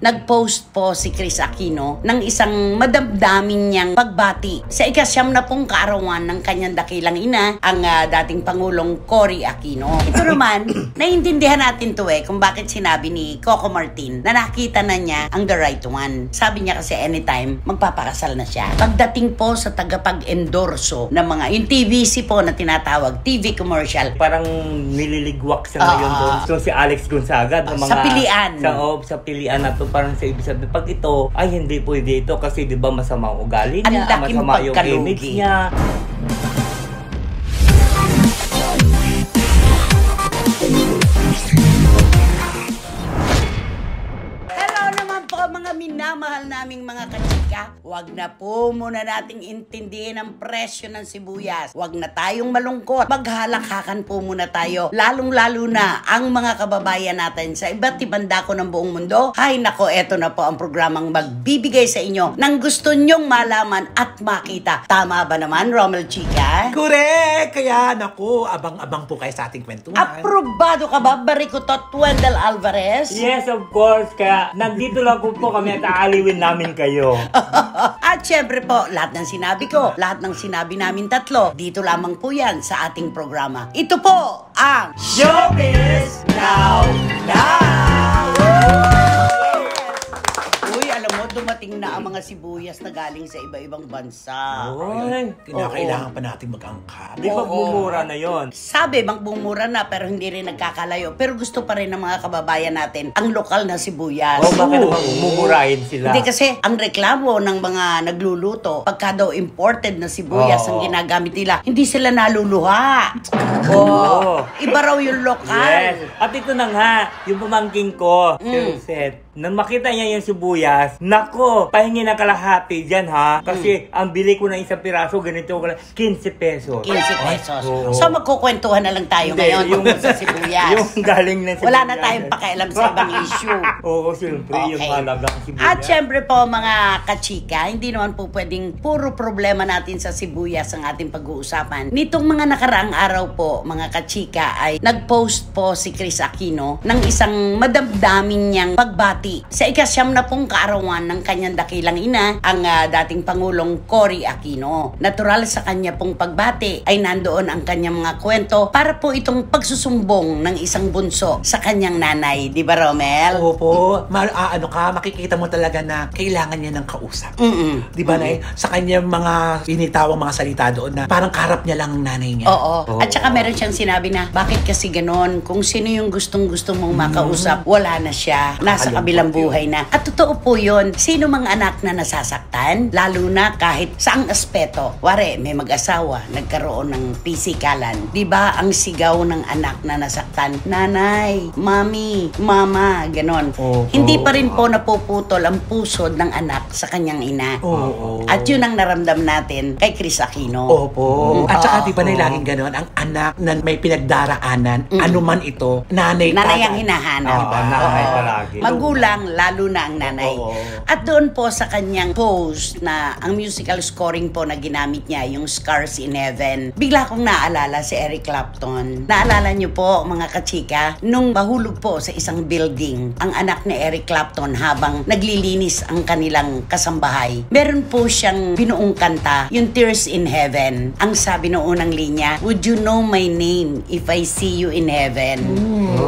Nag-post po si Chris Aquino ng isang madamdamin niyang pagbati sa ika-90 kaarawan ng kanyang dakilang ina, ang dating Pangulong Cory Aquino. Ito naman, naiintindihan natin to kung bakit sinabi ni Coco Martin na nakita na niya ang the right one. Sabi niya kasi anytime, magpapakasal na siya. Pagdating po sa tagapag-endorso ng mga, yung TVC po na tinatawag, TV commercial. Parang nililigwak siya ngayon doon. So si Alex Gonzaga, mga, sa pilian. Sa pilian na to, parang sa ibig sabihin, pag ito, ay hindi pwede ito kasi di ba masama ang ugali niya, masama yung image niya. Mga minamahal naming mga kachika, wag na po muna nating intindihin ang presyo ng sibuyas. Wag na tayong malungkot. Maghalakhakan po muna tayo. Lalong-lalo na ang mga kababayan natin sa iba't ibang dako ng buong mundo. Hay nako, eto na po ang programang magbibigay sa inyo ng gusto nyong malaman at makita. Tama ba naman, Romel Chika? Correct! Kaya naku, abang-abang po kayo sa ating kwentuhan. Aprobado ka ba, Barikutot Wendell Alvarez? Yes, of course. Kaya nandito lang po kami at aaliwin namin kayo. At syempre po, lahat ng sinabi ko, lahat ng sinabi namin tatlo, dito lamang po yan sa ating programa. Ito po ang Showbiz Now! Uy, alam mo, dumating na ang mga sibuyas na galing sa iba-ibang bansa. Oy, kinakailangan pa natin mag-angkat. Di ba bumura na yon? Sabi, magbumura na pero hindi rin nagkakalayo. Pero gusto pa rin ng mga kababayan natin ang lokal na sibuyas. O bakit naman mumurahin sila? Hindi kasi ang reklamo ng mga nagluluto, pagka daw imported na sibuyas ang ginagamit nila, hindi sila naluluha. Iba raw yung lokal. Yes. At ito na nga, yung pamangking ko, si Rosette, nang makita niya yung sibuyas, nako, pahingi na kalahati dyan ha. Kasi ang bili ko ng isang piraso, ganito, 15 pesos. 15 pesos. Oh. So magkukwentuhan na lang tayo ngayon yung sa sibuyas. Yung galing na sibuyas. Wala na tayong pakialam sa ibang issue. Oo, siyempre, yung malagang sibuyas. At syempre po mga kachika, hindi naman po pwedeng puro problema natin sa sibuyas ang ating pag-uusapan. Nitong mga nakaraang araw po, mga kachika, ay nag-post po si Chris Aquino ng isang madamdamin niyang pagbati sa ika-90 kaarawan ng kanyang dakilang ina, ang dating Pangulong Cory Aquino. Natural sa kanya pong pagbati ay nandoon ang kanyang mga kwento para po itong pagsusumbong ng isang bunso sa kanyang nanay. Di ba, Romel? Opo. Makikita mo talaga na kailangan niya ng kausap. Di ba, Nay? Sa kanyang mga binitawang mga salita doon na parang karap niya lang ang nanay niya. Oo. At saka meron siyang sinabi na, bakit kasi ganon? Kung sino yung gustong-gusto mong makausap, wala na siya. Nasa kabilang buhay na. At totoo po yun, sino mga anak na nasasaktan, lalo na kahit saang aspeto. Wari, may mag-asawa, nagkaroon ng pisikalan. Diba ang sigaw ng anak na nasaktan? Nanay, mami, mama, ganon. Hindi pa rin po napuputol ang pusod ng anak sa kanyang ina. At yun ang naramdam natin kay Chris Aquino. Opo. At saka di ba na laging ganon, ang anak na may pinagdaraanan, anuman ito, nanay ang hinahanap. Nanay palagi. Magulang, lalo na ang nanay. At doon po sa kanyang post na ang musical scoring po na ginamit niya, yung Scars in Heaven, bigla kong naalala si Eric Clapton. Naalala niyo po, mga kachika, nung mahulog po sa isang building ang anak ni Eric Clapton habang naglilinis ang kanilang kasambahay. Meron po siyang binuong kanta, yung Tears in Heaven. Ang sabi noong unang linya, would you know my name if I see you in heaven?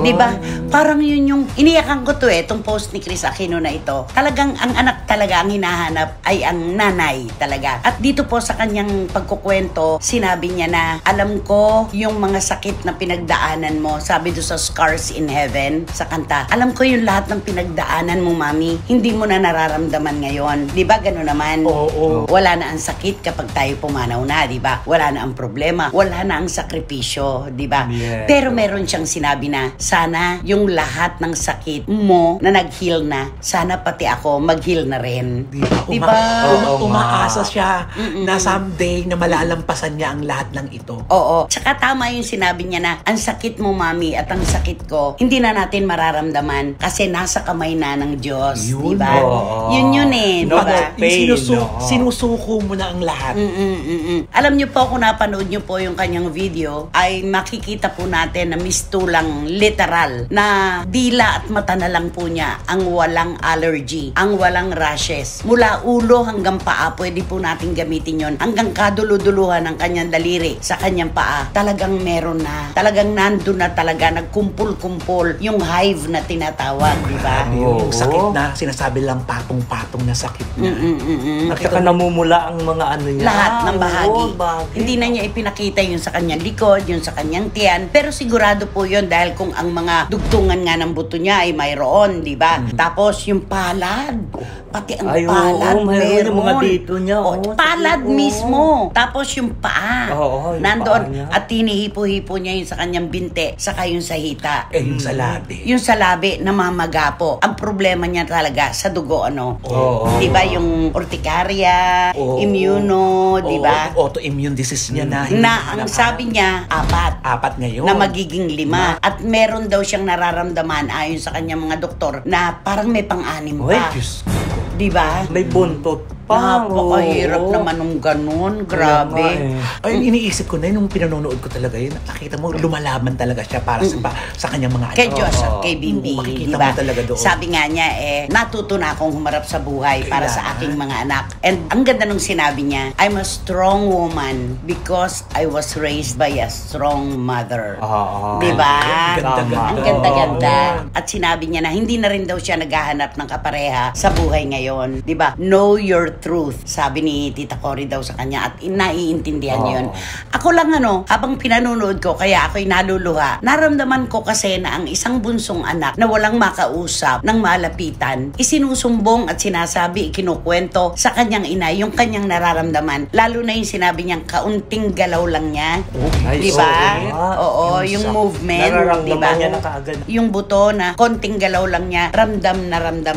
Diba? Parang yun yung iniyakan ko to itong post ni Chris Aquino na ito. Talagang ang anak talaga ang hinahanap ay ang nanay talaga. At dito po sa kanyang pagkukwento, sinabi niya na, alam ko yung mga sakit na pinagdaanan mo. Sabi do sa Scars in Heaven, sa kanta, alam ko yung lahat ng pinagdaanan mo, mami. Hindi mo na nararamdaman ngayon. Di ba gano'n naman? Wala na ang sakit kapag tayo pumanaw na, di ba? Wala na ang problema. Wala na ang sakripisyo, di ba? Yes. Pero meron siyang sinabi na, sana yung lahat ng sakit mo na nag-heal na, sana pati ako mag-heal na rin. Diba? Umaasa siya na someday na malalampasan niya ang lahat ng ito. Oo. Tsaka tama yung sinabi niya na, ang sakit mo, mami, at ang sakit ko, hindi na natin mararamdaman kasi nasa kamay na ng Diyos. Yun. Diba? Yun No diba? pain, sinusuko mo na ang lahat. Alam niyo po, kung napanood niyo po yung kanyang video, ay makikita po natin na mistulang literal na dila at mata na lang po niya ang walang allergy, ang walang rashes. Mula ulo hanggang paa, pwede po natin gamitin yon. Hanggang kaduluduluhan ng kanyang daliri sa kanyang paa, talagang meron na. Talagang nandun na talaga, nagkumpul-kumpul yung hive na tinatawag, di ba? Yung sakit na, sinasabi lang patong-patong na sakit na. Saka namumula ang mga ano niya. Lahat ng bahagi. Bahagi. Hindi na niya ipinakita yung sa kanyang likod, yung sa kanyang tiyan. Pero sigurado po yun dahil kung ang mga dugtungan nga ng buto niya ay mayroon, di ba? Tapos yung palad, pati ang palad, mayroon yung mga dito niya. Palad mismo. Tapos yung paa, yung nandoon. paa niya. At hinihipo-hipo niya yung sa kanyang binte, saka yung sa hita. Yung sa labi. Yung sa labi, namamaga po. Ang problema niya talaga sa dugo, ano? Di ba yung urticaria, immuno, di ba? Autoimmune disease niya na. Ang sabi niya, apat ngayon. na magiging 5. At meron daw siyang nararamdaman ayon sa kanyang mga doktor na parang may pang-anim pa. Di ba? May buntot pa. Napakahirap naman nung ganun. Grabe. Ay, iniisip ko na yun, nung pinanonood ko talaga yun, nakita mo, lumalaban talaga siya para sa kanyang mga Kay Diyos at kay Bimbi, makikita diba? mo talaga doon. Sabi nga niya, natuto na akong humarap sa buhay para sa aking mga anak. And ang ganda nung sinabi niya, I'm a strong woman because I was raised by a strong mother. Diba? Ang ganda-ganda. At sinabi niya na hindi na rin daw siya naghahanap ng kapareha sa buhay ngayon. Diba? Know your truth. Sabi ni Tita Cory daw sa kanya at naiintindihan niya yun. Ako lang habang pinanonood ko, kaya ako'y naluluha. Naramdaman ko kasi na ang isang bunsong anak na walang makausap ng malapitan, isinusumbong at sinasabi, ikinukwento sa kanyang ina yung kanyang nararamdaman. Lalo na yung sinabi niyang kaunting galaw lang niya. Diba? Oo, yung movement. Diba? Niya na kaagad. Yung buto na konting galaw lang niya, ramdam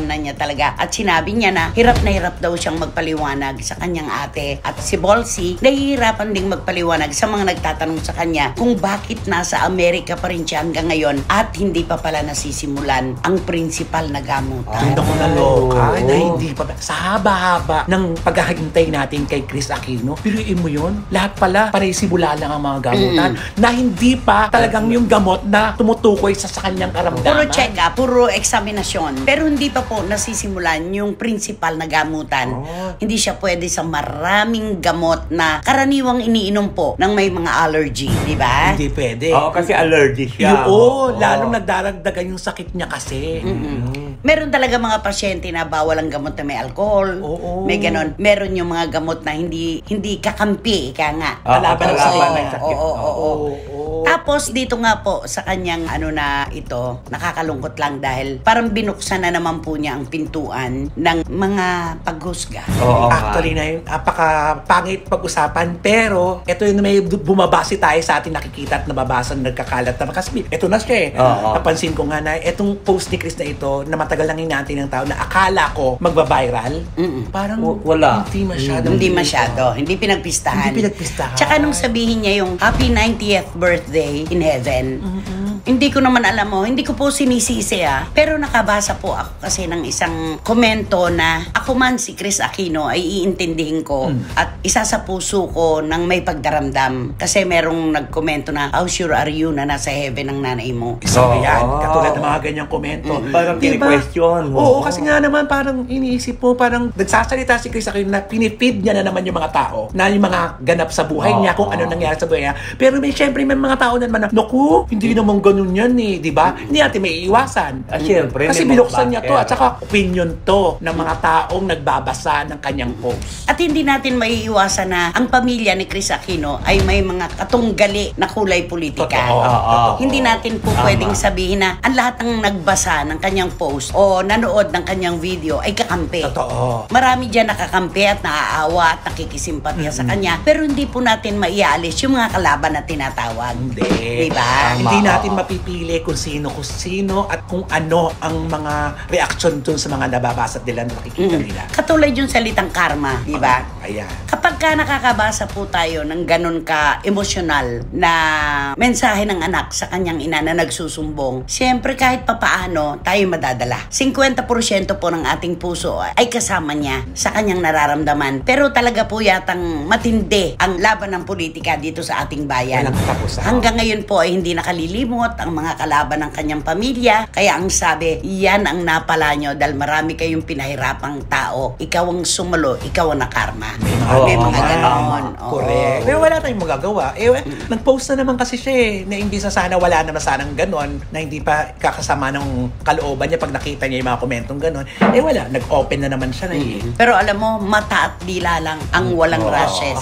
na niya talaga. At sinabi niya na hirap daw siyang magpaliwanag sa kanyang ate. At si Bolsy, nahihirapan ding magpaliwanag sa mga nagtatanong sa kanya kung bakit nasa Amerika pa rin siya hanggang ngayon at hindi pa pala nasisimulan ang principal na gamutan. Doon ako naloka na hindi pa. Sa haba-haba ng paghahintay natin kay Chris Aquino, piluin mo yun, lahat pala simula lang ang mga gamutan na hindi pa talagang yung gamot na tumutukoy sa kanyang karamdaman. Puro check-up, puro eksaminasyon. Pero hindi pa po nasisimulan yung principal na gamutan. Hindi siya pwede sa maraming gamot na karaniwang iniinom po ng may mga allergy, di ba? Hindi pwede. Kasi allergy siya. Lalong nagdaragdagan yung sakit niya kasi. Meron talaga mga pasyente na bawal ang gamot na may alcohol. May ganon. Meron yung mga gamot na hindi kakampi, ika nga. Kalaban ng sakit. Tapos dito nga po sa kanyang ito, nakakalungkot lang dahil parang binuksan na naman po niya ang pintuan ng mga paghusga. Actually na yun, napaka-pangit pag-usapan, pero ito yung may bumabase tayo sa ating nakikita at nababasa na nagkakalat na kasi ito na siya Napansin ko nga na itong post ni Chris na ito na matagal lang natin ng tao na akala ko magba-viral. Parang wala. Hindi masyado. Hindi pinagpistahan. Tsaka nung sabihin niya yung happy 90th birthday in heaven, hindi ko naman alam hindi ko po sinisisi pero nakabasa po ako kasi ng isang komento na ako man si Chris Aquino ay iintindihin ko at isa sa puso ko ng may pagdaramdam kasi merong nagkomento na how sure are you na nasa heaven ang nanay mo. Yan, katulad ng mga ganyang komento. Parang kini-question. Oo, kasi nga naman parang iniisip mo, parang nagsasalita si Chris Aquino na pinifeed niya na naman yung mga tao na yung mga ganap sa buhay niya, kung ano nangyari sa buhay niya. Pero syempre may mga tao naman na, naku, hindi naman ganun yan di ba? Hindi natin may iiwasan. Siyempre, kasi binuksan niya to at saka opinion to ng mga taong nagbabasa ng kanyang post. At hindi natin may iiwasan na ang pamilya ni Chris Aquino ay may mga katunggali na kulay politika. Hindi natin po pwedeng sabihin na ang lahat ng nagbasa ng kanyang post o nanood ng kanyang video ay kakampi. Totoo. Marami dyan nakakampi at naaawa at nakikisimpatya sa kanya, pero hindi po natin maialis yung mga kalaban na tinatawag. Hindi. Diba? Hindi natin mapipili kung sino at kung ano ang mga reaksyon dun sa mga nababasa nila, nakikita nila. Katulad yung salitang karma, di ba? Ayan. Kapag Kapag nakakabasa po tayo ng ganun ka-emosyonal na mensahe ng anak sa kanyang ina na nagsusumbong, siyempre kahit papaano tayo madadala. 50% po ng ating puso ay kasama niya sa kanyang nararamdaman. Pero talaga po yatang matindi ang laban ng politika dito sa ating bayan. Hanggang ngayon po ay hindi nakalilimot ang mga kalaban ng kanyang pamilya. Kaya ang sabi, yan ang napala nyo dahil marami kayong pinahirapang tao. Ikaw ang sumulo, ikaw ang nakarma. May mga ganon. Correct. Pero wala tayong magagawa. Nag-post na naman kasi siya na hindi sana wala naman sanang ganon, na hindi pa kakasama ng kalooban niya pag nakita niya yung mga komentong ganon. Wala. Nag-open na naman siya na Pero alam mo, mata at dila lang ang walang rashes.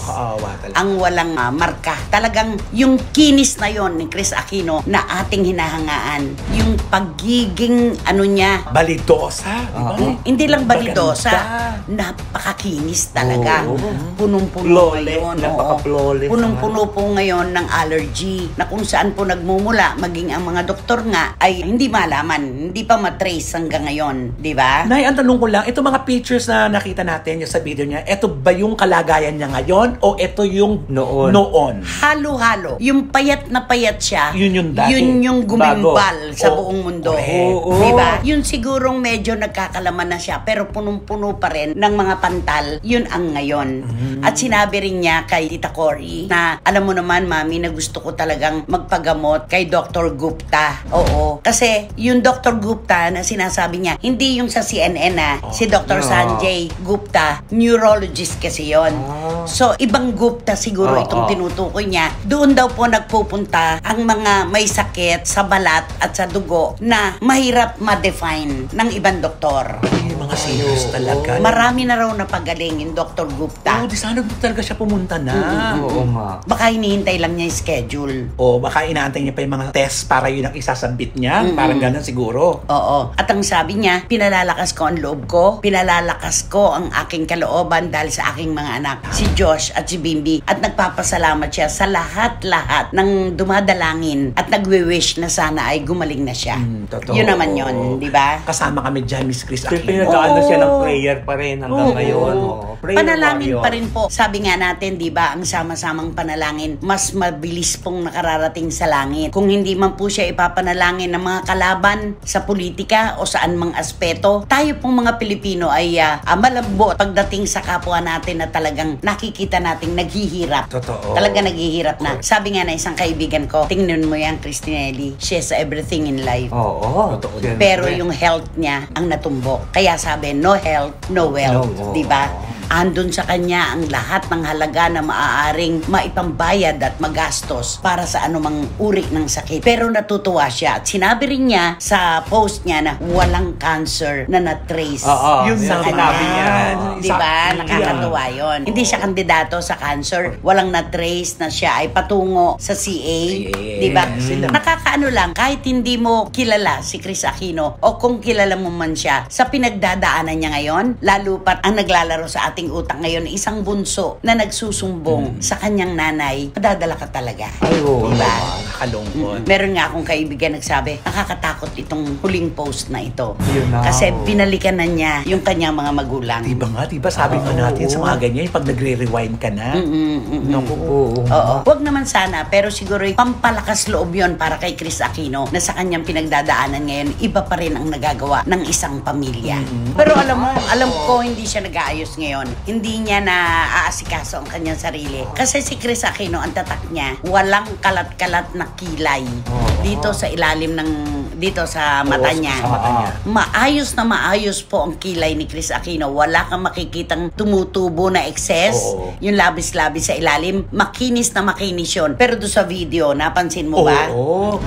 Ang walang marka. Talagang yung kinis na yon ni Chris Aquino na ating hinahangaan. Yung pagiging niya. Balidosa. Hindi lang balidosa. Napakakinis talaga. Punong-puno ngayon. Punong-puno po ngayon ng allergy na kung saan po nagmumula, maging ang mga doktor nga ay hindi malaman, hindi pa matrace hanggang ngayon, di ba? Nay, ang tanong ko lang, ito mga pictures na nakita natin yung sa video niya, ito ba yung kalagayan niya ngayon o ito yung noon? Halo-halo. Yung payat na payat siya, yun yung dati. Yun yung gumimbal sa buong mundo. Di ba? Yun sigurong medyo nagkakalaman na siya pero punong-puno pa rin ng mga pantal, yun ang ngayon. At sinabi rin niya kay Tita Cory na alam mo naman, Mami, na gusto ko talagang magpagamot kay Dr. Gupta. Oo. Kasi yung Dr. Gupta na sinasabi niya, hindi yung sa CNN si Dr. Sanjay Gupta, neurologist kasi yon. So, ibang Gupta siguro itong tinutukoy niya. Doon daw po nagpupunta ang mga may sakit sa balat at sa dugo na mahirap ma-define ng ibang doktor. Yung mga serious talaga. Marami na raw napagaling yung Dr. Gupta. Di sana talaga siya pumunta na. Baka hinihintay lang niya yung schedule. Baka inaantay niya pa yung mga test para yun ang isasabit niya. Parang ganun siguro. Oo. At ang sabi niya, pinalalakas ko ang loob ko, pinalalakas ko ang aking kalooban dahil sa aking mga anak, si Josh at si Bimbi. At nagpapasalamat siya sa lahat-lahat ng dumadalangin at nagwe-wish na sana ay gumaling na siya. Yun naman yun, di ba? Kasama kami dyan, Miss Chris Aquino. Pinag-ano siya ng prayer pa rin hanggang ngayon. Panalangin pa rin po. Sabi nga natin, di ba, ang sama-samang panalangin, mas mabilis pong nakararating sa langit. Kung hindi man po siya ipapanalangin ng mga kalaban sa politika o saan mang aspeto, tayo pong mga Pilipino ay malambot pagdating sa kapwa natin na talagang nakikita nating naghihirap. Totoo. Talaga naghihirap na. Sabi nga na isang kaibigan ko, tingnan mo yan, Christinelli, she has everything in life. Totoo. Pero yung health niya ang natumbok. Kaya sabi, no health, no wealth. Di ba? Andun sa kanya ang lahat ng halaga na maaaring maipambayad at magastos para sa anumang uri ng sakit. Pero natutuwa siya at sinabi rin niya sa post niya na walang cancer na na-trace yung sa sinabi niya. Diba? Nakakatuwa yun. Hindi siya kandidato sa cancer. Walang na-trace na siya ay patungo sa CA. Diba? Nakakaano lang, kahit hindi mo kilala si Chris Aquino o kung kilala mo man siya, sa pinagdadaanan niya ngayon, lalo pat ang naglalaro sa ating utak ngayon, isang bunso na nagsusumbong sa kanyang nanay, madadala ka talaga. Diba? Nakakalungkot. Meron nga akong kaibigan nagsabi, nakakatakot itong huling post na ito. Kasi binalikan na niya yung kanyang mga magulang. Diba sabi nga natin sa mga ganyan, pag nagre-rewind ka na. Huwag naman sana, pero siguro pampalakas loob yon para kay Chris Aquino na sa kanyang pinagdadaanan ngayon, iba pa rin ang nagagawa ng isang pamilya. Pero alam ko hindi siya nag-aayos ngayon. Hindi niya na aasikaso ang kanyang sarili. Kasi si Chris Aquino, ang tatak niya, walang kalat-kalat na kilay dito sa ilalim ng dito sa mata niya. Maayos na maayos po ang kilay ni Chris Aquino. Wala kang makikitang tumutubo na excess. Yung labis-labis sa ilalim, makinis na makinis yun. Pero doon sa video, napansin mo ba?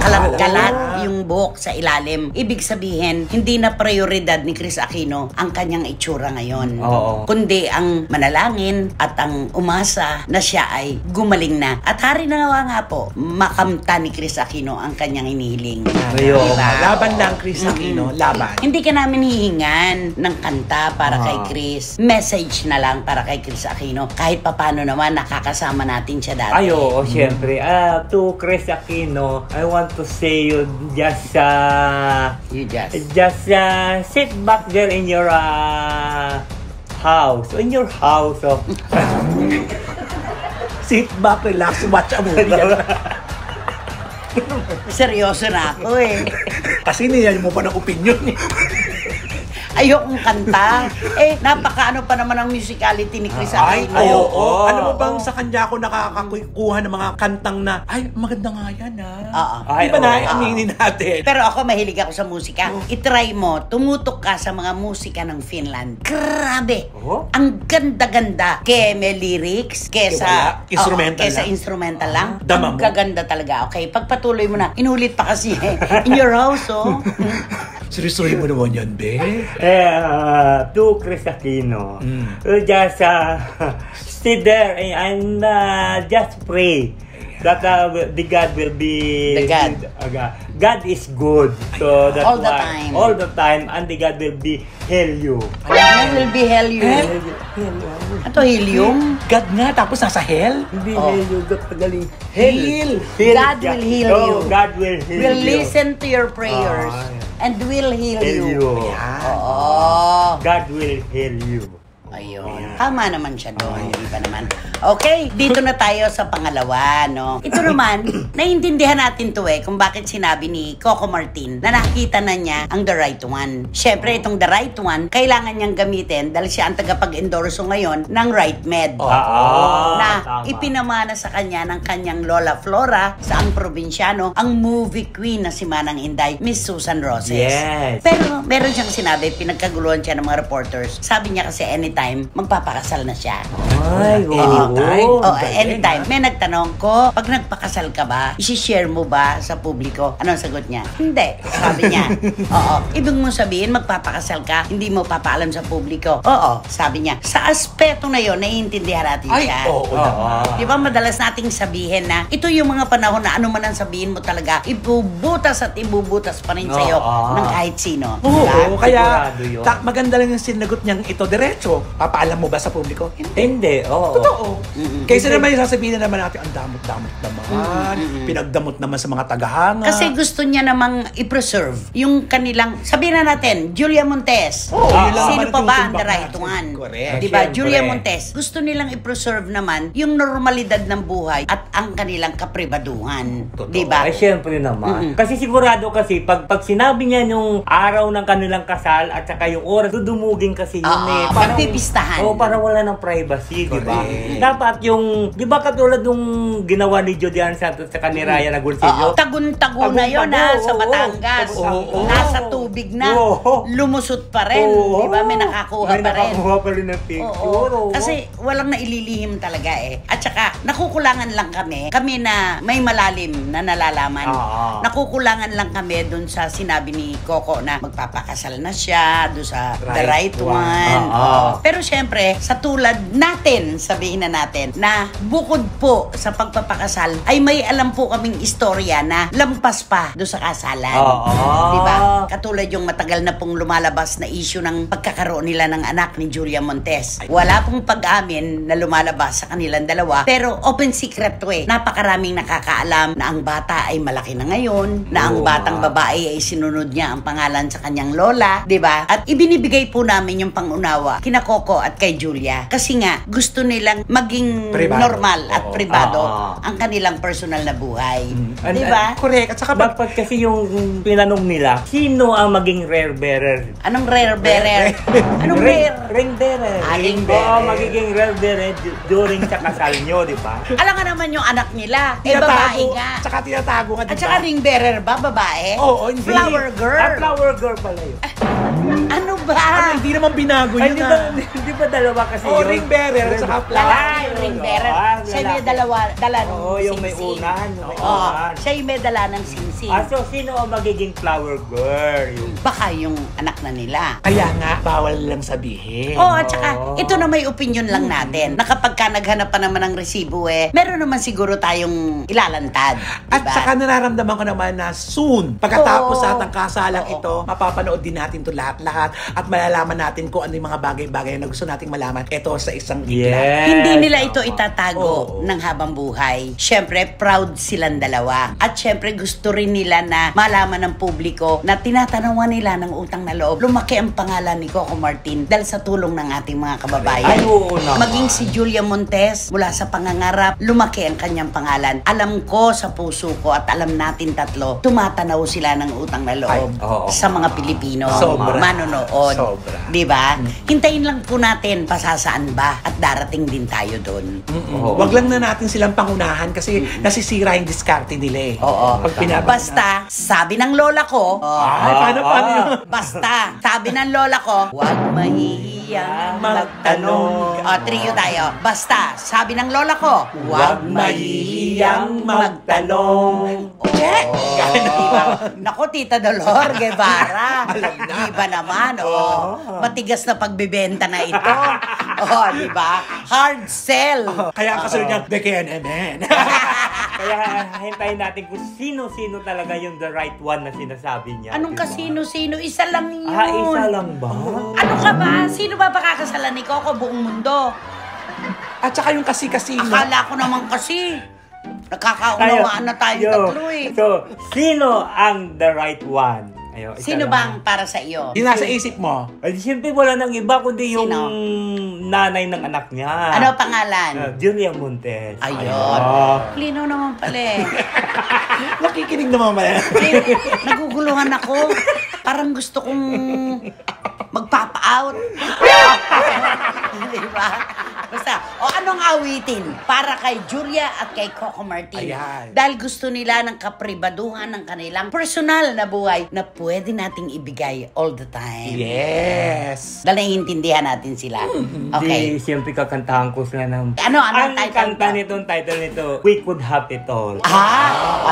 Kalat-kalat yung buhok sa ilalim. Ibig sabihin, hindi na prioridad ni Chris Aquino ang kanyang itsura ngayon. Kundi ang manalangin at ang umasa na siya ay gumaling na. At hari na nga po, makamta ni Chris Aquino ang kanyang inihiling. Diba? Laban lang, Chris Aquino. Laban. Hindi ka namin hihingan ng kanta para kay Chris. Message na lang para kay Chris Aquino. Kahit papano naman, nakakasama natin siya dati. Siyempre. To Chris Aquino, I want to say you just sit back there in your house. In your house. Sit back, relax, watch a movie. Seryoso na ako eh. Kasi niyan mo pa ng opinion eh. Ayokong kanta. Napakaano pa naman ang musicality ni Chris Aquino. Oo. Ano mo bang sa kanya ako nakakakuha ng mga kantang na, ay, maganda nga yan Oo. Di ba na, aminin natin. Pero ako, mahilig ako sa musika. I-try mo, tumutok ka sa mga musika ng Finland. Grabe! Ang ganda-ganda. Kaya may lyrics, kesa instrumental lang. Dama mo. Ang gaganda talaga. Okay, pagpatuloy mo na. Inulit pa kasi in your house, Seryosohin mo naman yan, be. To Chris Aquino, just sit there and just pray that the God will be God is good. So that's all the why, time. all the time, and the God will be helium. God will be helium. Ato helium? God nga, tapos nasa hell? Hindi helium, galing. Heal. God will heal you. God will heal Will you. listen to your prayers and will heal you. God will heal you. Ayun. Tama naman siya doon. Hindi pa naman. Okay, dito na tayo sa pangalawa, no? Ito naman, naiintindihan natin to kung bakit sinabi ni Coco Martin na nakita na niya ang The Right One. Siyempre, itong The Right One, kailangan niyang gamitin dahil siya ang tagapag-endorso ngayon ng Right Med. Na ipinamana sa kanya ng kanyang Lola Flora sa ang probinsyano, ang movie queen na si Manang Inday, Miss Susan Roses. Yes. Pero meron siyang sinabi, pinagkaguluhan siya ng mga reporters. Sabi niya kasi anytime, magpapakasal na siya. Ay, Anytime. May nagtanong ko, pag nagpakasal ka ba, isi-share mo ba sa publiko? Ano ang sagot niya? Hindi. Sabi niya. Ibig mong sabihin, magpapakasal ka, hindi mo papaalam sa publiko. Oo. Sabi niya. Sa aspeto na yon, naiintindihan natin siya. Di ba madalas nating sabihin na ito yung mga panahon na ano man ang sabihin mo talaga, ibubutas at ibubutas pa rin sa'yo ng kahit sino. Oo, kaya maganda lang yung sinagot niyang ito diretso. Papaalam mo ba sa publiko? Hindi. Totoo. Kaysa naman yung sasabihin na naman natin, ang damot-damot naman, pinagdamot naman sa mga tagahanga. Kasi gusto niya namang i-preserve yung kanilang, sabihin na natin, Julia Montes. Sino pa ba ang The Right One? Correct. Diba? Julia Montes. Gusto nilang i-preserve naman yung normalidad ng buhay at ang kanilang kapribaduhan. Diba? Ay, syempre naman. Kasi sigurado kasi, pag sinabi niya yung araw ng kanilang kasal at saka yung oras, dudumugin kasi yun pagpipistahan. Parang wala ng privacy, di ba? Dapat yung, di ba katulad nung ginawa ni Jodian Santos sa kaniraya na Gursillo? Tagun-tago na yun sa Batangas. Nasa tubig na. Lumusot pa rin. Di ba? May nakakuha pa rin. May nakakuha pa rin ng picture. Kasi walang naililihim talaga At saka, nakukulangan lang kami na may malalim na nalalaman. Nakukulangan lang kami dun sa sinabi ni Coco na magpapakasal na siya, dun sa The Right One. Pero syempre, sa tulad natin, sabihin na natin, na bukod po sa pagpapakasal, ay may alam po kaming istorya na lampas pa doon sa kasalan. Diba? Katulad yung matagal na pong lumalabas na issue ng pagkakaroon nila ng anak ni Julia Montes. Wala pong pag-amin na lumalabas sa kanilang dalawa, pero open secret Napakaraming nakakaalam na ang bata ay malaki na ngayon, na ang batang babae ay sinunod niya ang pangalan sa kanyang lola, diba? At ibinibigay po namin yung pangunawa kina Coco at kay Julia. Kasi nga, gusto nilang maging normal at privado ang kanilang personal na buhay. Diba? Correct. At saka dapat kasi yung pinanong nila, sino ang maging rare bearer? Anong rare bearer? Anong rare? Ring bearer. Ring bearer. Magiging rare bearer during sa kasal nyo, di ba? Alam nga naman yung anak nila. Babae nga. Tsaka tinatago nga, At saka ring bearer ba? Babae? Oo, hindi. Flower girl. Flower girl pala yun. Ano ba? Hindi naman binago yun Di ba dalawa kasi yun? ring bearer at saka Lalaki yung ring bearer. Siya yung may dala ng yung may singsing. unan. Siya yung may dala ng singsing. So sino ang magiging flower girl? Baka yung anak na nila. Kaya nga, bawal lang sabihin. At saka, ito na may opinion lang natin. Na kapag ka naghanap pa naman ng resibo meron naman siguro tayong ilalantad. At saka nararamdaman ko naman na soon, pagkatapos sa atang kasalang ito, mapapanood din natin to lahat-lahat. at malalaman natin kung ano yung mga bagay-bagay na gusto nating malaman. Ito sa isang gigla. Yes. Hindi nila ito Tama. itatago ng habang buhay. Siyempre, proud silang dalawa. At siyempre, gusto rin nila na malaman ng publiko na tinatanawan nila ng utang na loob. Lumaki ang pangalan ni Coco Martin dahil sa tulong ng ating mga kababayan. Ay, oo naman. Maging si Julia Montes, mula sa pangangarap, lumaki ang kanyang pangalan. Alam ko sa puso ko at alam natin tatlo, tumatanaw sila ng utang na loob Ay, oo. sa mga Pilipino. Sobra. Manonood. Sobra. Diba? Hintayin lang po natin pasasaan ba at darating din tayo doon. Oo. Wag lang na natin silang pangunahan kasi nasisira yung diskarte nila eh. Oo. Pag pinabalik Basta, sabi ng lola ko, Ay, paano yun? basta, sabi ng lola ko, huwag mahihiyang magtanong. O, trio tayo. Basta, sabi ng lola ko, huwag mahihiyang magtanong. Okay? Diba? Naku, Tita Dolor Guevara. Diba naman? Matigas na pagbibenta na ito. Diba? Hard sell. Kaya ang kasunod niya, BKNMN. Kaya hintayin natin kung sino-sino talaga yung the right one na sinasabi niya. Anong diba? kasino-sino? Isa lang yun. Isa lang ba? Ano ka ba? Sino ba pakakasalan ni Coco buong mundo? At saka yung kasi-kasino. Akala ko naman kasi. Nakakaunawaan na tayo tatlo eh. So, sino ang the right one? Ayo, isa Sino lang. bang para sa iyo? Yung nasa isip mo. Ay, siyempre wala nang iba kundi yung Sino? nanay ng anak niya. Ano pangalan? Julia Montes. Ayun. Lino naman pala eh. Nakikinig naman pala. Naguguluhan ako. Parang gusto kong magpapa-out. Diba? Basta, anong awitin para kay Julia at kay Coco Martin? Ayan. Dahil gusto nila ng kapribaduhan ng kanilang personal na buhay na pwede nating ibigay all the time. Yes. Dahil naiintindihan natin sila. Okay. Di, siyempre kakantahan ko sila ng... Ano ang title kanta ko? nitong title nito, We Could Have It All.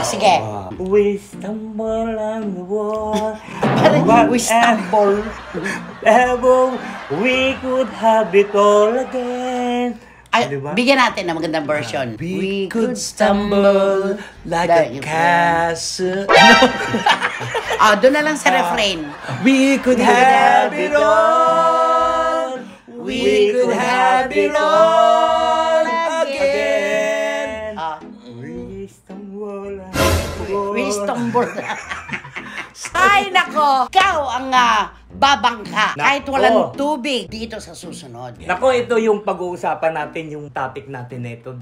Sige. We stumble on the wall. Parang we stumble. Ever we could have it all again. Ay, Diba? bigyan natin ng magandang version. We could stumble like a castle. Doon na lang sa refrain. We could have it all. We could have it all again. We stumble on We stumble. Ay, nako! Ikaw ang babangka. Kahit walang tubig dito sa susunod. Nako, ito yung pag-uusapan natin, yung topic natin na ito.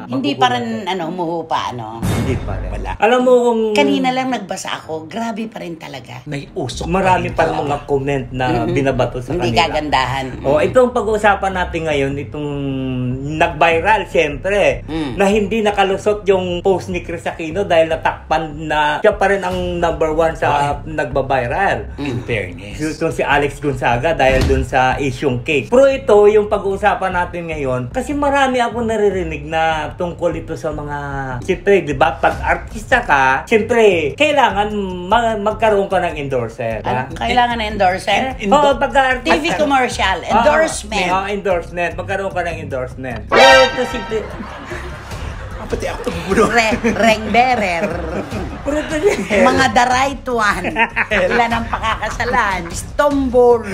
Hindi pa rin, humuhupa, Hindi pa rin. Wala. Alam mo kung... Kanina lang nagbasa ako, grabe pa rin talaga. May usok. Marami pa mga comment na binabato sa Hindi kanila. kagandahan. Itong pag-uusapan natin ngayon, itong nag-viral, siyempre, na hindi nakalusot yung post ni Chris Aquino dahil natakpan na siya pa rin ang number one sa nagba-viral. In fairness. Itong si Alex Gonzaga dahil dun sa isyong cake. Pero ito, yung pag-uusapan natin ngayon, kasi marami ako naririnig na tungkol ito sa mga... Siyempre, di ba, pag artista ka, siyempre, kailangan magkaroon ka ng endorser. Kailangan na endorser? Oo, pagka-artista. TV commercial, endorsement. Endorsement. Magkaroon ka ng endorsement. Pero ito si... Pati ako ito bubulo. Reng bearer. Pero ito si... Mga the right one. Ilan ang pakakasalan. Stumble.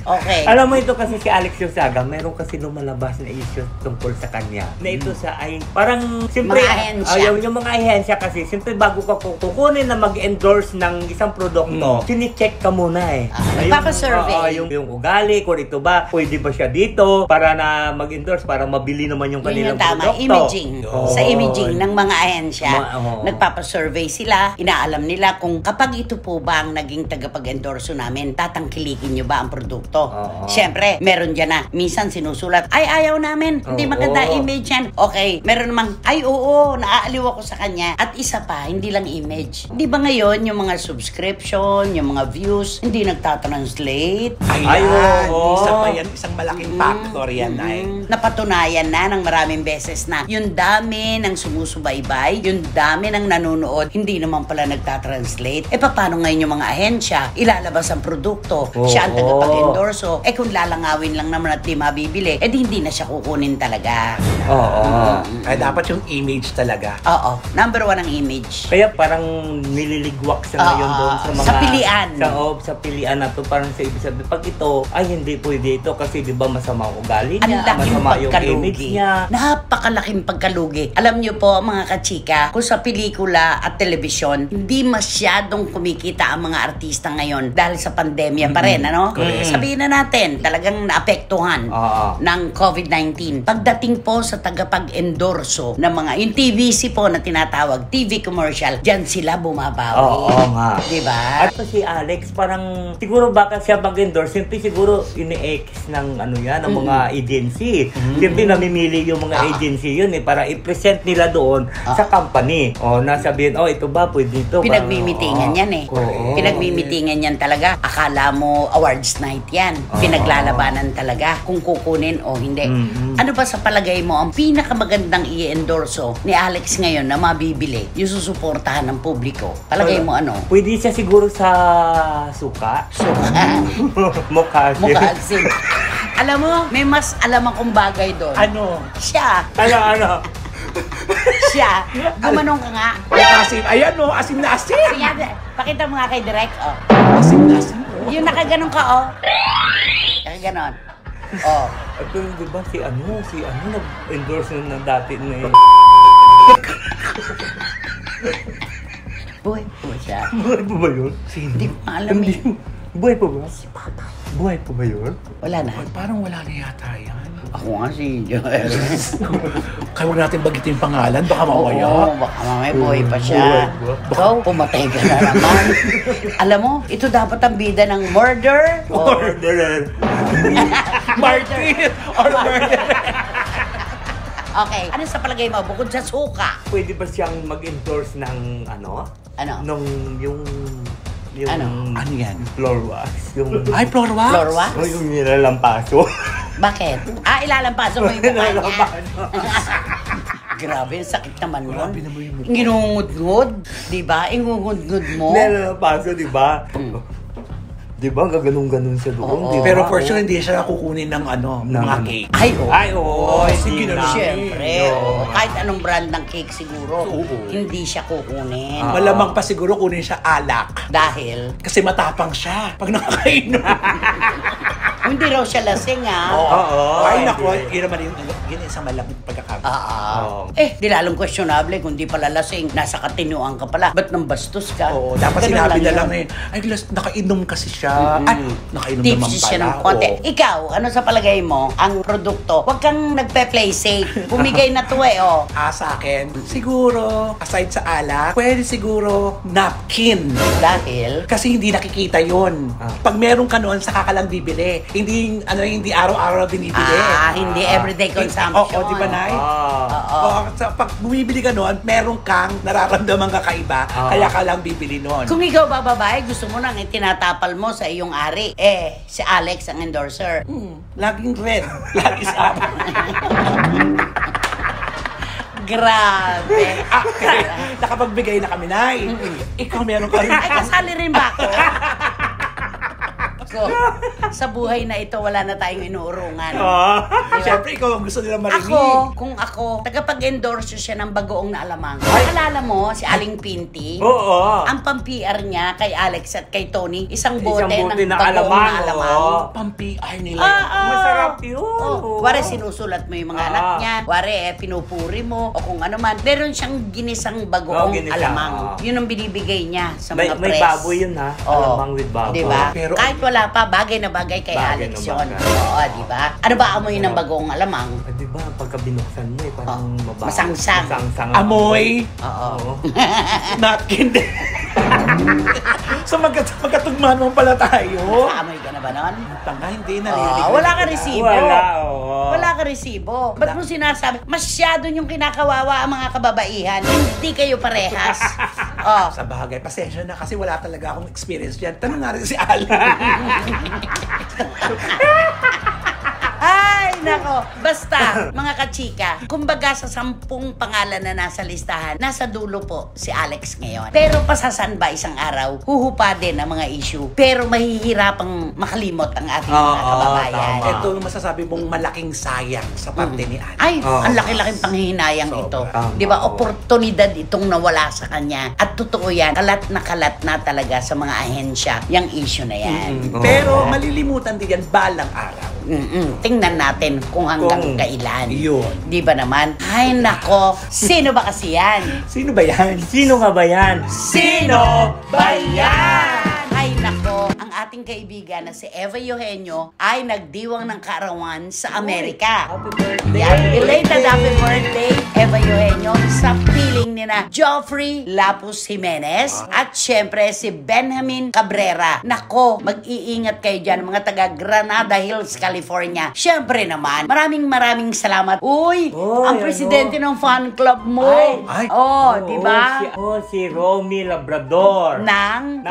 Okay. Alam mo ito kasi si Alex Gonzaga, meron kasi lumalabas na issue tungkol sa kanya. Na ito sa ay parang siyempre Mga ahensya. yung mga ahensya kasi siyempre bago ka kukunin na mag-endorse ng isang produkto, sini-check ka muna eh. Nagpapasurvey. Yung ugali, kung ito ba, pwede ba siya dito para na mag-endorse, para mabili naman yung Yun kanilang yung tama. produkto. Imaging. Oo. Sa imaging ng mga ahensya, Oo. nagpapasurvey sila. Inaalam nila kung kapag ito po ba ang naging tagapag-endorso namin, tatangkilikin nyo ba ang produkto? Oo. Siyempre, meron dyan na. Minsan sinusulat, ay ayaw namin. Hindi Oo. maganda image yan. Okay, meron namang, ay oo, naaaliw ako sa kanya. At isa pa, hindi lang image. Di ba ngayon, yung mga subscription, yung mga views, hindi nagtatranslate? Ayan, oo. isa pa yan, isang malaking factor yan, Nay. Napatunayan na ng maraming beses na yung dami ng sumusubaybay, yung dami ng nanonood, hindi naman pala nagtatranslate. Paano ngayon yung mga ahensya? Ilalabas ang produkto, siya ang tagapag-endorso. Kung lalangawin lang naman at di mabibili, di hindi na siya kukunin talaga. Kaya dapat yung image talaga. Oo. Number 1 ang image. Kaya parang nililigwak siya ngayon doon sa mga... Sa pilian. Sa pilian na to, parang sa ibig sabihin, pag ito, ay hindi pwede ito kasi di ba masama ang ugali Ang niya, laking masama yung image pagkalugi. niya. Napakalaking pagkalugi. Alam niyo po, mga kachika, kung sa pelikula at telebisyon, hindi masyadong kumikita ang mga artista ngayon dahil sa pandemya pa rin, ano? Sabihin na natin, talagang naapektuhan ng COVID-19. Pagdating po sa tagapag-endorso ng mga, yung TVC po na tinatawag, TV commercial, dyan sila bumabawi. Oo nga. Diba? At si Alex, parang siguro bakit siya mag-endorse, siyempre siguro ini-ex ng ano yan, ng mga agency. Siyempre namimili yung mga agency yun para i-present nila doon sa company. Nasabihin, ito ba, pwede ito. Pinagmimitingan yan Pinagmimitingan yan talaga. Akala mo awards night yan. Pinaglalabanan talaga kung kukunin o hindi. Ano ba sa palagay mo ang pinakamagandang i-endorso ni Alex ngayon na mabibili, yung susuportahan ng publiko? Palagay mo ano? Pwede siya siguro sa suka. Mukha Mukhasin. Alam mo, may mas alam akong bagay doon. Ano? Siya. Ano? Siya. Gumanong ka nga. Asim. Ayan o, asim na asim. Sige, pakita mo nga kay Direk, Asim na asim. Yung nakaganon ka, Nakaganon. At di ba si ano nag-endorse na dati na Buhay po siya. Buhay pa ba yun? Hindi ko alam Buhay pa ba? Si Papa. Buhay pa ba yun? Wala na. Parang wala na yata yan. Ako nga si Joel. Kaya huwag natin bagitin yung pangalan, baka mamaya. Baka mamaya buhay pa siya. Ikaw, pumatay ka na naman. Alam mo, ito dapat ang bida ng murder. Murderer. Martin! Or murder! Okay, ano sa palagay mo, bukod sa suka? Pwede ba siyang mag-endorse ng ano? Ano? Yung Ano? Ano yan? Floor wax. Ay, floor wax? Floor wax? Yung nilalampaso. Bakit? Ilalampaso mo yung mukha niya. Grabe, sakit naman nun. Grabe naman yung mukha. Ingungudngud, di ba? Ingungudngud mo. Nilalampaso, di ba? Di ba? Gaganong-ganon siya doon. Pero for sure, hindi siya kukunin ng mga cake. Ay, oo. Sige na lang. Siyempre. Kahit anong brand ng cake siguro, hindi siya kukunin. Malamang pa siguro kunin siya alak. Dahil? Kasi matapang siya pag nakakainom. Hindi raw siya lasing, Ay, naku. Yun naman yun isang malaking pagkakamali. Di lalong questionable kung di pala lasing. Nasa katinuan ka pala. Ba't nang bastos ka? Oo, dapat Ganun sinabi na yun. lang ay, nakainom kasi siya. Ay, nakainom naman Tipsy pala. siya ng konti. Ikaw, ano sa palagay mo, ang produkto? Huwag kang nagpe-play safe. Bumigay na to Sa akin, siguro, aside sa alak, pwede siguro napkin. Dahil? Kasi hindi nakikita yon. Pag meron ka noon, saka ka lang bibili. Hindi araw-araw binibili. Hindi everyday consumption. Oo, di ba, Nay? Pag bumibili ka noon, meron kang nararamdaman kakaiba, kaya ka lang bibili noon. Kung ikaw bababae, gusto mo nang itinatapal mo sa iyong ari. Si Alex ang endorser. Laging red. Lagi sa Grabe. Nakapagbigay na kami, Nay. Ikaw meron ka rin. Ay, kasali rin ba ako? So, sa buhay na ito, wala na tayong inuurungan. Diba? Siyempre, ikaw ang gusto nila marinig. Kung ako, tagapag-endorse siya ng bagoong na alamang. Alala mo, si Aling Pinti? Oo. Ang pang-PR niya kay Alex at kay Tony, isang bote ng na bagoong na alamang. Pang-PR nila. Masarap yun. Wari sinusulat mo yung mga anak niya. Wari pinupuri mo. O kung ano man. Meron siyang ginisang bagoong alamang. Yun ang binibigay niya sa mga press. May baboy yun alamang with baboy. Diba? Pero, kahit wala pa, bagay na bagay kay Bagay Alex na yun. bagay. Oo, diba? Ano ba amoy ng bagoong alamang? Diba, pagka binuksan mo parang mabaho. Masangsang. amoy. Oo. Napkin din. So magkatugmaan mo pala tayo. Amoy ka na ba nun? Tanga, hindi narinig. Wala ka resibo. Wala ka resibo. Ba't mo sinasabi? Masyado yung kinakawawa ang mga kababaihan. Hindi kayo parehas. Sa bagay, pasensya na kasi wala talaga akong experience dyan. Tanong nga rin si Ali. nako. Basta, mga kachika, kumbaga sa 10 pangalan na nasa listahan, nasa dulo po si Alex ngayon. Pero pasasan ba isang araw, huhupa din ang mga issue. Pero mahihirapang makalimot ang ating mga kababayan. Ito yung masasabi mong malaking sayang sa parte ni Alex. Ay, ang laki-laking panghihinayang ito. Di ba, oportunidad itong nawala sa kanya. At totoo yan, kalat na talaga sa mga ahensya yung issue na yan. Pero malilimutan din yan balang araw. Tingnan natin kung hanggang kailan. Yun. Di ba naman? Ay nako, sino ba kasi yan? Sino ba yan? Sino nga ba yan? Sino ba yan? Ay nako, ang ating kaibigan na si Eva Eugenio ay nagdiwang ng kaarawan sa Amerika. Happy birthday! Yan, belated happy birthday, Eva Eugenio, sa piling ni na Joffrey Lapus Jimenez at syempre si Benjamin Cabrera. Nako, mag-iingat kayo dyan, mga taga Granada Hills, California. Syempre naman, maraming salamat. Uy, ang presidente ng fan club mo. Ay. Di ba? Si Romy Labrador. Ng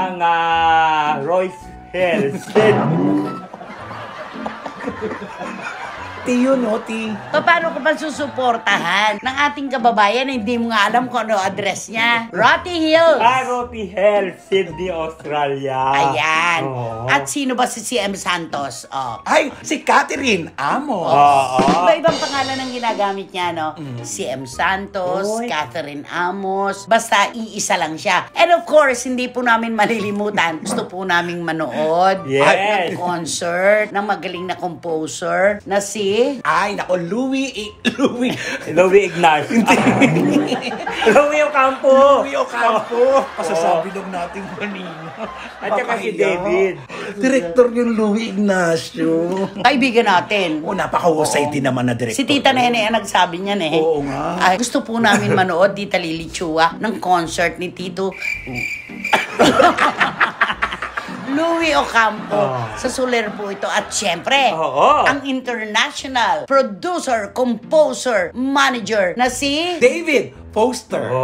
Royce Hills. Ti yun, no? Ti. Paano ko ba susuportahan ng ating kababayan na hindi mo nga alam kung ano address niya? Rotty Hills. Roty Hills, Sydney, Australia. Ayan. Oo. At sino ba si CM Santos? Ay, si Catherine Amos. Iba-ibang pangalan ang ginagamit niya, no? CM Santos, Oy. Catherine Amos. Basta iisa lang siya. And of course, hindi po namin malilimutan. Gusto po naming manood Yes. ng concert ng magaling na composer na si Ay, nako, Louie Ignacio. Louie Ocampo. Louie Ocampo. Pasasabi lang natin kanina. At saka si David. Direktor yung Louie Ignacio. kaibigan natin. Napakahusay din naman na direktor. Si Tita Nene ang nagsabi niyan eh. Oo nga. Ay, gusto po namin manood, Tita Lily Chua, ng concert ni Tito Louie Ocampo. Sa Soler po ito. At syempre, ang international producer, composer, manager na si David Foster.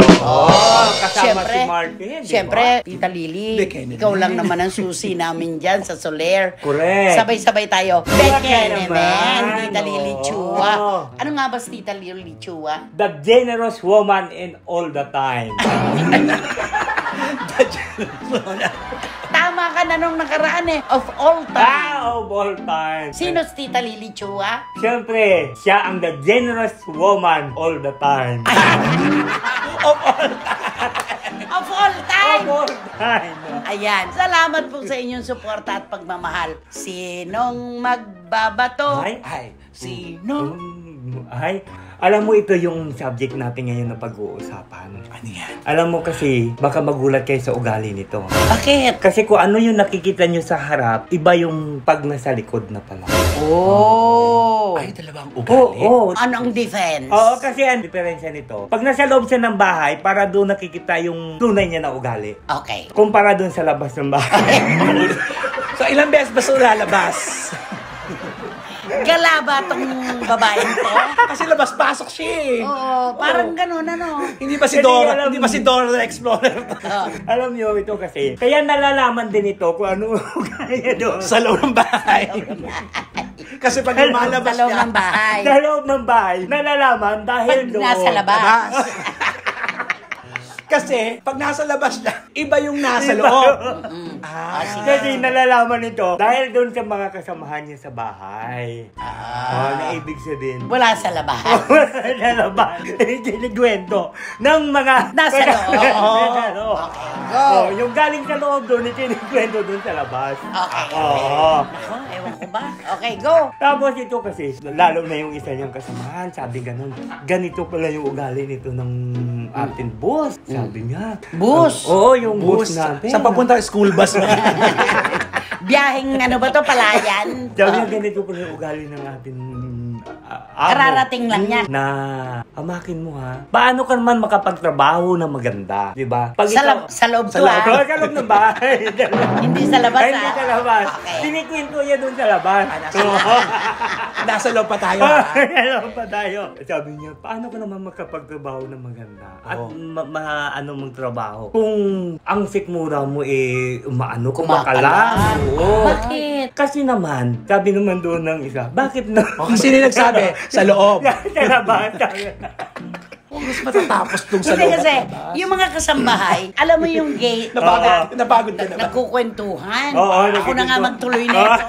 Kasama si Martin. Siyempre, Tita Lily, ikaw lang naman ang susi namin dyan sa Soler. Correct. Sabay-sabay tayo. Beke naman. naman, Tita Lily Chua. Oo. Ano nga ba si Tita Lily Chua? The generous woman in all the time. Tama ka na nung nakaraan eh. Of all time. Of all time. Sino si Tita Lily Chua? Siyempre, siya ang the generous woman all the time. Of all time. Of all time. Ayan. Salamat po sa inyong suporta at pagmamahal. Sinong magbabato? Ay, Sino? Ay, alam mo ito yung subject natin ngayon na pag-uusapan. Ano yan? Alam mo kasi, baka magulat kayo sa ugali nito. Bakit? Kasi kung ano yung nakikita nyo sa harap, iba yung pag nasa likod na pala. Ay, dalawang ugali? Ano ang defense? Oo, kasi ang diferensya nito, pag nasa loob siya ng bahay, para doon nakikita yung tunay niya na ugali. Okay. Kumpara doon sa labas ng bahay. So, ilang beses ba siya lalabas? Galaba tong babaeng to? Kasi labas-pasok siya eh. Oo, parang ganun ano. Hindi ba si Kasi Dora? alam- Hindi ba si Dora the Explorer? Alam niyo ito kasi, kaya nalalaman din ito kung ano ugali niya doon. Sa loob ng bahay. Kasi pag lumalabas Sa loob niya, ng bahay. Sa loob ng bahay, nalalaman dahil Pag doon. nasa labas. labas. Kasi pag nasa labas niya, iba yung nasa Iba. loob. Kasi nalalaman ito dahil doon sa mga kasamahan niya sa bahay. Na ibig sabihin, Wala sa labas. wala labas. Ikinigwento ng mga Nasa loob. Nasa loob. Go. Yung galing sa loob doon, ikinigwento doon sa labas. Okay. Oo. Ako, ewan ko ba? Okay, go. Tapos ito kasi, lalo na yung isa niyang kasamahan, sabi ganun, ganito pala yung ugali nito ng ating boss. Sabi niya. Bus. Oo, yung boss natin. Sa papunta school bus na. Biyaheng ano ba to, palayan? Sabi niya ganito pala yung ugali ng ating amo. Kararating lang yan. Na, amakin mo ha, paano ka naman makapagtrabaho na maganda? Diba? Pag Sa loob to sa loob, ah. sa loob ng bahay. Hindi sa labas Ay, hindi ah. sa labas. Okay. Sinikwento niya doon sa labas. Nasa loob pa tayo. ha? Ano pa tayo? Sabi niya, paano ka naman makapagtrabaho na maganda? At ano mong trabaho? Kung ang sikmura mo eh, umaano, kumakala. Oo. Bakit? Kasi naman, sabi naman doon ng isa, bakit na? Kasi nagsabi, sa loob. Sa labas. Mas matatapos dong sa Hindi loob. kasi, yung mga kasambahay, alam mo yung gay, Napagod ka na ba? nagkukwentuhan. Oo, Ako na nga nagkukwentuhan. magtuloy na ito.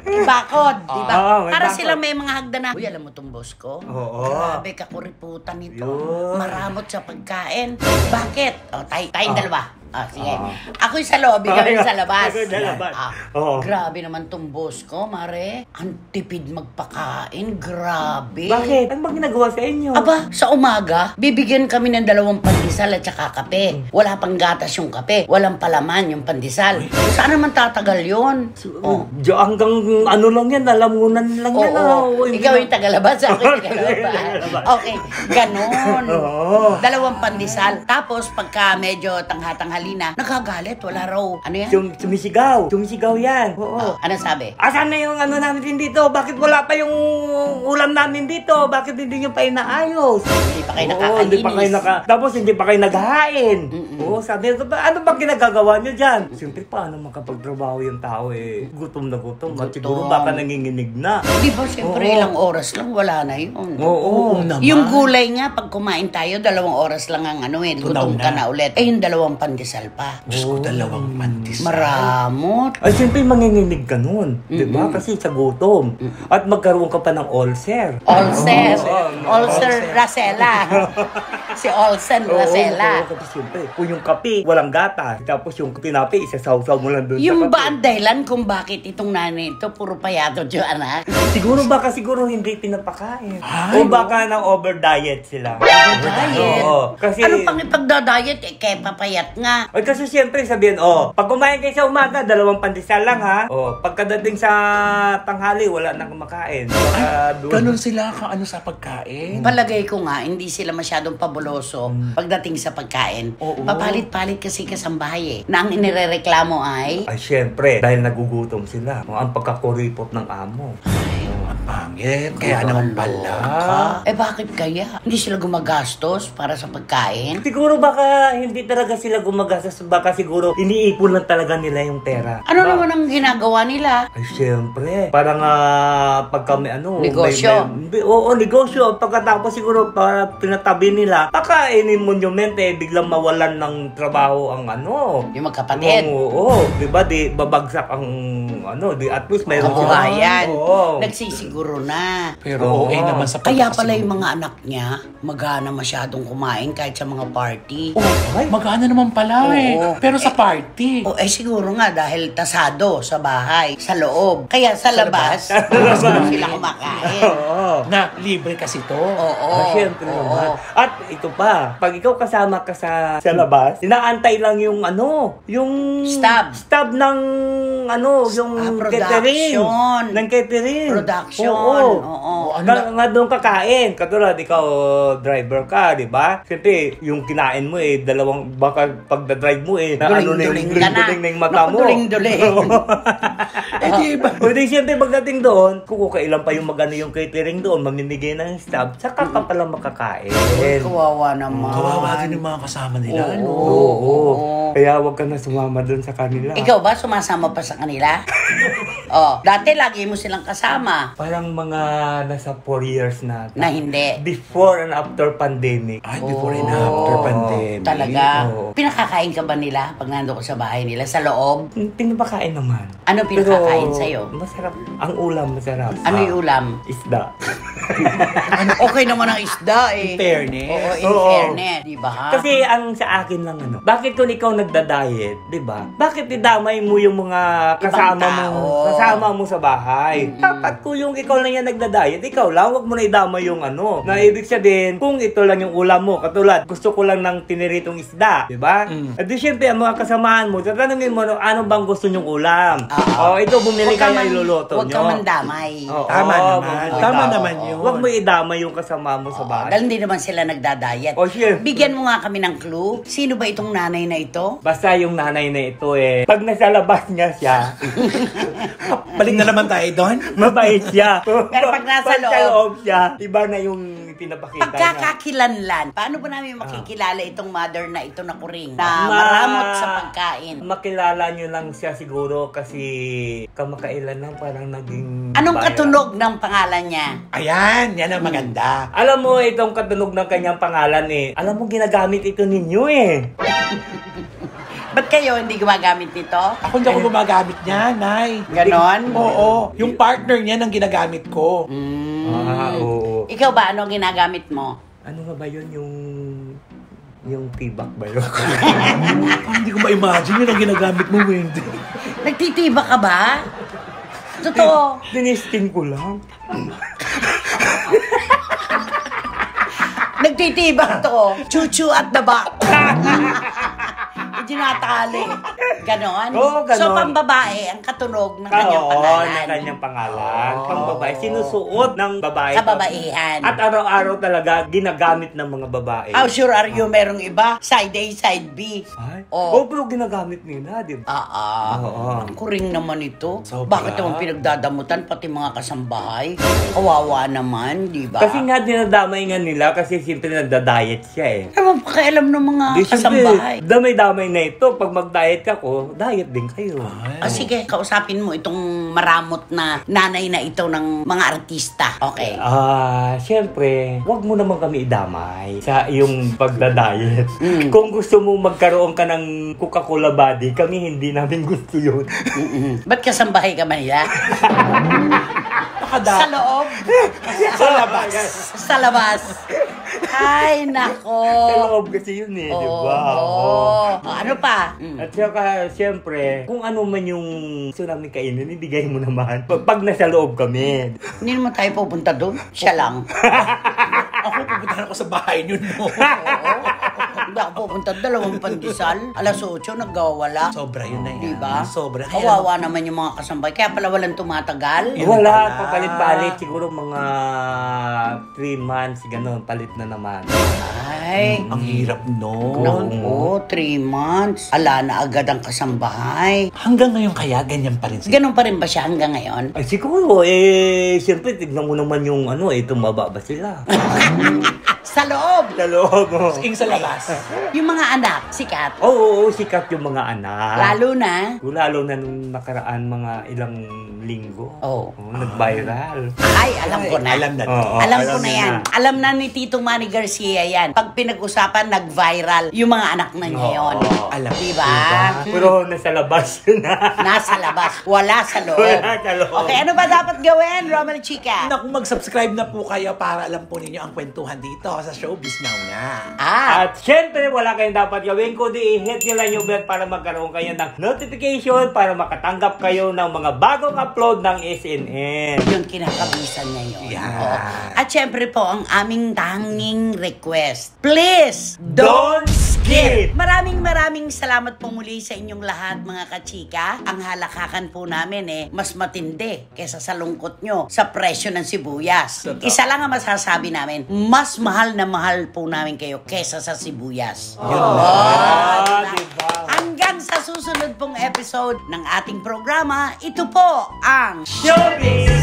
Bakod, di ba? Oo, may Para bakod. silang may mga hagdan na, uy, alam mo tong boss ko? Oo. Grabe, kakuriputan nito. Yun. Maramot sa pagkain. Bakit? O, tayong dalawa. Sige. Oo. Ako'y sa loob, ikaw yung sa labas. Ako yung sa labas. Ah, Oo. Grabe naman tong boss ko, Mare. Ang tipid magpakain. Grabe. Bakit? Ano bang ginagawa sa inyo? Aba, sa umaga, bibigyan kami ng 2 pandesal at saka kape. Wala pang gatas yung kape. Walang palaman yung pandesal. Saan naman tatagal yun? Oh. Hanggang ano lang yan, lalamunan lang yan. Oo. Ikaw yung tagalabas, ako yung tagalabas. Okay, ganon. Oo. 2 pandesal. Tapos, pagka medyo tangha-tanghali na, nakagalit, wala raw. Ano yan? Sumisigaw. Sumisigaw yan. Oo. Ano sabi? Asan na yung ano namin dito? Bakit wala pa yung ulam namin dito? Bakit hindi nyo pa inaayos? Hindi pa kayo Oo, nakakalinis. hindi pa kayo Tapos hindi pa kayo naghahain. Oo, sabi ko, ano ba ginagagawa nyo dyan? Siyempre, paano makapagtrabaho yung tao eh? Gutom na gutom. At siguro baka nanginginig na. Di ba, siyempre, Oo. ilang oras lang, wala na yun. Oo. naman. Yung gulay nga, pag kumain tayo, 2 oras lang ang ano eh, Tunaw gutom ka na. na ulit. Eh, yung 2 pandesal pa. Diyos ko, 2 pandesal. Maramot. Ay, siyempre, manginginig ka nun. Di ba? Kasi sa gutom. At magkaroon ka pa ng ulcer. Olsen. Oo. Olsen Racela. Si Olsen Racela. Oo, kasi siyempre, kung yung kape, walang gatas. Tapos yung tinapi, isasawsaw mo lang doon sa Yung kape. ba ang dahilan kung bakit itong nanay ito puro payatot yung anak? Siguro hindi pinapakain. Ay, O baka na-over diet sila. Diet? Oo. Kasi, Ano pang ipagda-diet? Eh, kaya papayat nga. Ay, kasi siyempre sabihin, pag kumain kayo sa umaga, 2 pandesal lang ha. Pagkadating sa tanghali, wala nang kumakain. Baka doon. Ganun sila ano sa pagkain. Palagay ko nga, hindi sila masyadong pabuloso pagdating sa pagkain. Oo. Papalit-palit kasi kasambahay eh. Na ang inirereklamo ay... Ay, siyempre, dahil nagugutom sila. Ang pagkakuripot ng amo. Ang pangit. Kaya naman pala. Eh bakit kaya? Hindi sila gumagastos para sa pagkain? Siguro baka hindi talaga sila gumagastos. Baka siguro iniipon lang talaga nila yung pera. Ano naman ang ginagawa nila? Ay, siyempre. Parang pagka may Negosyo. Oo, negosyo. Pagkatapos siguro para pinatabi nila, baka monument biglang mawalan ng trabaho ang Yung magkapatid. Oo. Di ba? Di babagsak ang di at least mayroon Kabuhayan. Oo. Nagsisiguro na. Pero okay naman sa Kaya pala pagkakasiguro. yung mga anak niya, magana masyadong kumain kahit sa mga party. Ay, magana naman pala Oo. Pero sa party. O siguro nga dahil tasado sa bahay, sa loob. Kaya sa labas, sila kumakain. Oo. Na libre kasi to. Oo. Siyempre Oo. naman. At ito pa, pag ikaw kasama ka sa labas, inaantay lang yung yung Stab ng yung catering. production. Ng catering. Production. Oo. Oo. Nga doon kakain. Katulad, ikaw driver ka, di ba? Siyempre, yung kinain mo baka pagda-drive mo na Duling-duling ka na. duling-duling ng mata mo. Duling-duling. Di ba? O di siyempre pagdating doon, kukailan pa yung magano yung catering doon, mamimigay ng stab, saka ka pala makakain. Kawawa naman. Kawawa din yung mga kasama nila. Oo. No? Oo. Kaya wag ka na sumama doon sa kanila. Ikaw ba, sumasama pa sa kanila? Dati lagi mo silang kasama. Parang mga nasa 4 years na. Na hindi. Before and after pandemic. Ay, before and after pandemic. Talaga? Oo. Pinakakain ka ba nila pag nandun ko sa bahay nila? Sa loob? Pinapakain naman. Ano pinakakain Pero, sa'yo? Masarap. Ang ulam masarap. Ano yung ulam? Isda. Okay naman ang isda eh. In fairness. Oo, in Oo. fairness. Di ba? Kasi ang sa akin lang bakit kung ikaw nagda-diet, 'di ba? Bakit idamay mo yung mga Ibang kasama mo sa bahay? Dapat kung yung ikaw lang yan nagda-diet, ikaw lang, wag mo na idamay yung Na ibig sabihin, kung ito lang yung ulam mo, katulad, gusto ko lang ng tiniritong isda, 'di ba? At di syempre ang mga kasamahan mo, tatanungin mo ano bang gusto nyong ulam? Ito bumili Huwag ka kayo man- iluluto Huwag nyo. ka mandamay. Oo, Tama naman. wag mo Tama idamay. naman yun. Huwag mo idamay yung kasama mo sa bahay. Dahil hindi naman sila nagda-diet. Syempre. Bigyan mo nga kami ng clue. Sino ba itong nanay na ito? Basta yung nanay na ito pag nasa labas niya siya, Balik na naman tayo doon. Mabait siya. Pero pag nasa loob siya, iba na yung pinapakita niya. Pagkakakilanlan, paano ba namin makikilala itong mother na ito na kuring? Na maramot sa pagkain. Makilala nyo lang siya siguro kasi kamakailan lang parang naging... Anong viral. katunog ng pangalan niya? Ayan, yan ang maganda. Alam mo, itong katunog ng kanyang pangalan alam mo, ginagamit ito ninyo Ba't kayo hindi gumagamit nito? Ako hindi ako gumagamit niya, Nay. Ganon? Oo. Yung partner niya nang ginagamit ko. Oo. Ikaw ba, ano ginagamit mo? Ano nga ba yun yung tibak ba yun? Parang hindi ko ma-imagine yun ang ginagamit mo, Wendy. Nagtitiba ka ba? Totoo. Dinisting ko lang. Nagtitibak to. Chuchu at the back. Tinatali. Ganon? Oo, ganon. So, pambabae, ang katunog ng kanyang pangalan. ng kanyang pangalan. Pambabae. Sinusuot ng babae. Kababaihan. At araw-araw talaga ginagamit ng mga babae. How sure are you? Merong iba? Side A, side B. Ay? Oh. Pero ginagamit nila, di ba? Oo. Ang kuring naman ito. Sobra. Bakit naman pinagdadamutan pati mga kasambahay? Kawawa naman, di ba? Kasi nga dinadamay nga nila kasi siyempre nagda-diet siya Ewan pa kailam ng mga Di, siyempre, kasambahay. damay-damay na ito. Pag mag-diet ako, diet din kayo. Sige, kausapin mo itong maramot na nanay na ito ng mga artista. Okay. Siyempre, wag mo naman kami idamay sa iyong pagda-diet. Kung gusto mo magkaroon ka ng Coca-Cola body, kami hindi namin gusto yun. Ba't kasambahay ka Manila? Sa loob? Sa labas. Sa labas. Ay, nako. Sa loob kasi yun di ba? Ano pa? At saka, siyempre, kung ano man yung gusto namin kainin, ibigay mo naman. Pag nasa loob kami. Hindi naman tayo pupunta doon. Siya lang. Ako, pupuntahan ako sa bahay niyo, no? Hindi ako pupunta. 2 pandesal. Alas 8, nagwawala. Sobra yun na yan. Diba? Sobra. Kawawa naman yung mga kasambay. Kaya pala walang tumatagal. Wala, papalit-palit. Siguro mga 3 months, gano'n, palit na naman. Ay. Ang hirap no. Naku, 3 months. Ala na agad ang kasambahay. Hanggang ngayon kaya, ganyan pa rin siya. Ganun pa rin ba siya hanggang ngayon? Ay, siguro, siyempre, tignan mo naman yung tumaba ba sila? Sa loob. Sa loob, King sa labas. Yung mga anak, sikat. Oo, sikat yung mga anak. Lalo na. Lalo na nung nakaraan mga ilang linggo. Oo. Nag-viral. Ay, alam ko na. Alam na. Oo, Alam ko na niya yan. Alam na ni Tito Manny Garcia yan. Pag pinag-usapan, nag-viral yung mga anak na niya yun. Alam. Diba? Pero nasa labas yun na. Nasa labas. Wala sa loob. Wala sa loob. Okay, ano ba dapat gawin, Romel Chica? Naku, mag-subscribe na po kayo para alam po ninyo ang kwentuhan dito sa Showbiz Now na. At syempre, wala kayong dapat gawin kundi i-hit nyo lang yung bell para magkaroon kayo ng notification para makatanggap kayo ng mga bagong upload ng SNN. Yung kinakabisan niya yun. Yan. Oo. At syempre po, ang aming tanging request. Please, Don't skip! Maraming salamat po muli sa inyong lahat, mga kachika. Ang halakakan po namin mas matindi kesa sa lungkot nyo sa presyo ng sibuyas. Totoo. Isa lang ang masasabi namin, mas mahal na mahal po namin kayo kesa sa sibuyas. Diba? Hanggang sa susunod pong episode ng ating programa, ito po ang Showbiz!